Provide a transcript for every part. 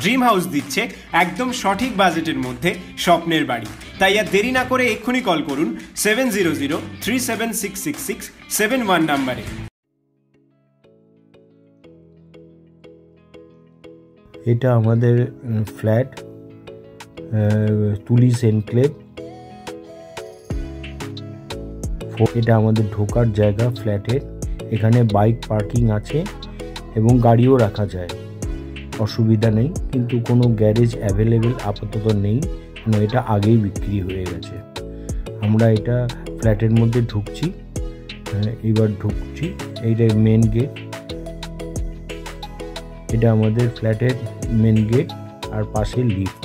Dream house দিচ্ছে একদম সঠিক বাজেটের মধ্যে স্বপ্নের বাড়ি। তাই আর দেরি না করে এক্ষুনি কল করুন 7003766671 নাম্বারে। এটা আমাদের ফ্ল্যাট তুলিস এনক্লেভ। এটা আমাদের ঢোকার জায়গা ফ্ল্যাটের। এখানে বাইক পার্কিং আছে এবং গাড়িও রাখা যায়, অসুবিধা নেই। কিন্তু কোনো গ্যারেজ অ্যাভেলেবেল আপাতত নেই, কারণ এটা আগেই বিক্রি হয়ে গেছে। আমরা এটা ফ্ল্যাটের মধ্যে ঢুকছি, এবার ঢুকছি। এইটা মেন গেট, এটা আমাদের ফ্ল্যাটের মেন গেট আর পাশে লিফট।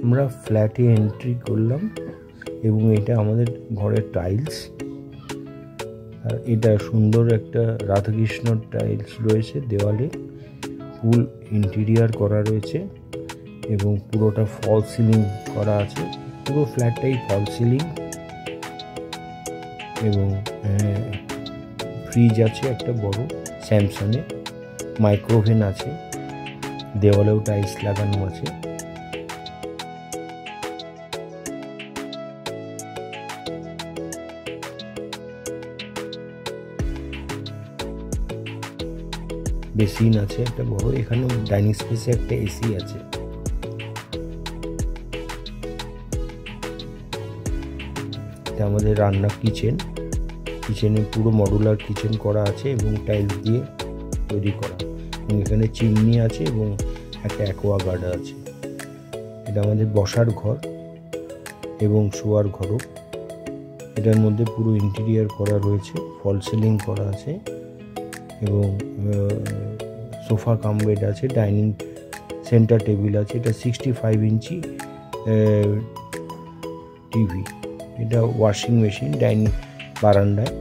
আমরা ফ্ল্যাটে এন্ট্রি করলাম এবং এটা আমাদের ঘরের টাইলস। আর এটা সুন্দর একটা রাধাকৃষ্ণ টাইলস রয়েছে দেওয়ালে, ফুল ইন্টেরিয়ার করা রয়েছে এবং পুরোটা ফল সিলিং করা আছে। পুরো ফ্ল্যাটটাই ফল সিলিং এবং ফ্রিজ আছে একটা বড় স্যামসাংয়ে, মাইক্রোওভেন আছে, দেওয়ালেও টাইলস লাগানো আছে। বেসিন আছে একটা বড়, এখানে ডাইনিং স্পেসে একটা এসি আছে। এটা আমাদের রান্না কিচেনে পুরো মডুলার কিচেন করা আছে এবং টাইলস দিয়ে তৈরি করা, এবং এখানে চিমনি আছে এবং একটা অ্যাকোয়াগার্ড আছে। এটা আমাদের বসার ঘর এবং শোয়ার ঘরও। এটার মধ্যে পুরো ইন্টেরিয়ার করা রয়েছে, ফল সিলিং করা আছে এবং সোফা কাম বেড আছে, ডাইনিং সেন্টার টেবিল আছে। এটা 65 ইঞ্চি টিভি। এটা ওয়াশিং মেশিন ডাইনিং বারান্দায়,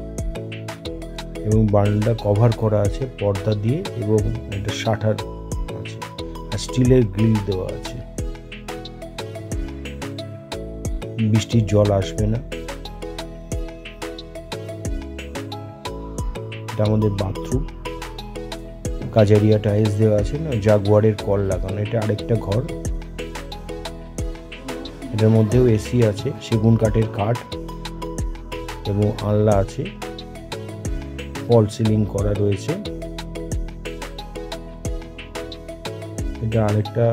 এবং বারান্দা কভার করা আছে পর্দা দিয়ে এবং একটা শাটার আছে আর স্টিলের গ্রিল দেওয়া আছে, বৃষ্টির জল আসবে না। এটা আমাদের বাথরুম, কাজারিয়া টাইলস দেওয়া আছে না, জাগুয়ারের কল লাগানো। এটা আরেকটা ঘর, এটার মধ্যেও এসি আছে, সেগুন কাঠের কাঠ এবং আনলা আছে, ফল সিলিং করা রয়েছে। এটা আরেকটা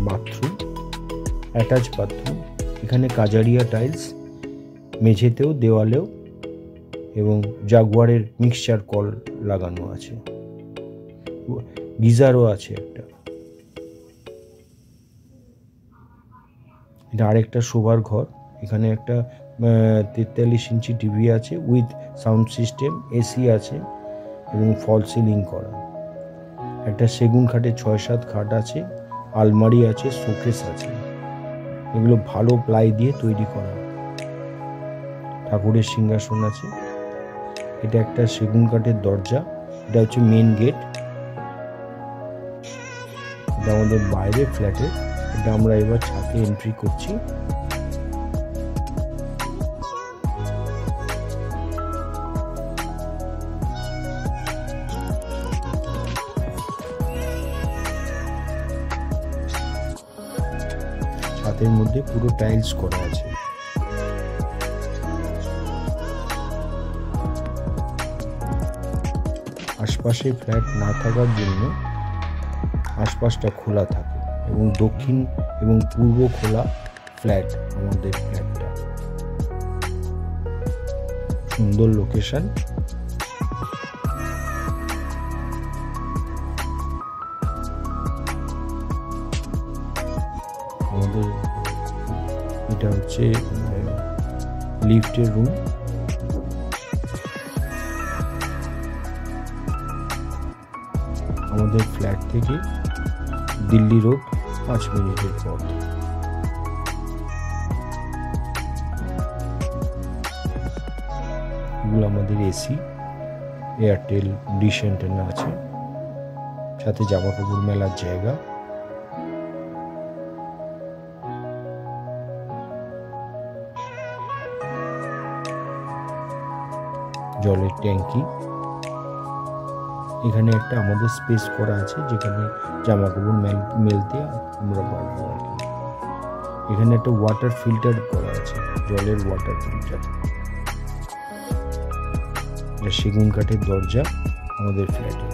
বাথরুম, অ্যাটাচ বাথরুম। এখানে কাজারিয়া টাইলস মেঝেতেও দেওয়ালেও এবং জাগুয়ারের মিক্সচার কল লাগানো আছে, গিজারও আছে একটা। এটা আরেকটা শোবার ঘর, এখানে একটা 43 ইঞ্চি টিভি আছে উইথ সাউন্ড সিস্টেম, এসি আছে এবং ফল সিলিং করা। একটা সেগুন কাঠের 6-7 খাট আছে, আলমারি আছে, শোকেস আছে, এগুলো ভালো প্লাই দিয়ে তৈরি করা। ঠাকুরের সিংহাসন আছে। এটা একটা সেগুন কাঠের দরজা, এটা হচ্ছে মেন গেট। এটা আমাদের বাইরে ফ্ল্যাটে। এটা আমরা এবার ছাদে এন্ট্রি করছি। ছাদের মধ্যে পুরো টাইলস করা আছে। আশপাশে ফ্ল্যাট না থাকার জন্য আশপাশটা খোলা থাকে এবং দক্ষিণ এবং পূর্ব খোলা ফ্ল্যাট আমাদের ফ্ল্যাটটা। সুন্দর লোকেশন। আমাদের এটা হচ্ছে লিফটের রুম। আমাদের ফ্ল্যাট থেকে দিল্লি রোড 5 মিনিটের পথ। এগুলো আমাদের এসি, এয়ারটেল ডিশ অ্যান্টেনা আছে, সাথে জামা কাপড় মেলার জায়গা। জলের ট্যাঙ্কি, এখানে একটা আমাদের স্পেস করা আছে যেখানে জামা কাপড় মেলতে আমরা পারবো আর কি। এখানে একটা ওয়াটার ফিল্টার করা আছে, জলের ওয়াটার ফিল্টার। সেগুন কাঠের দরজা আমাদের ফ্ল্যাটে।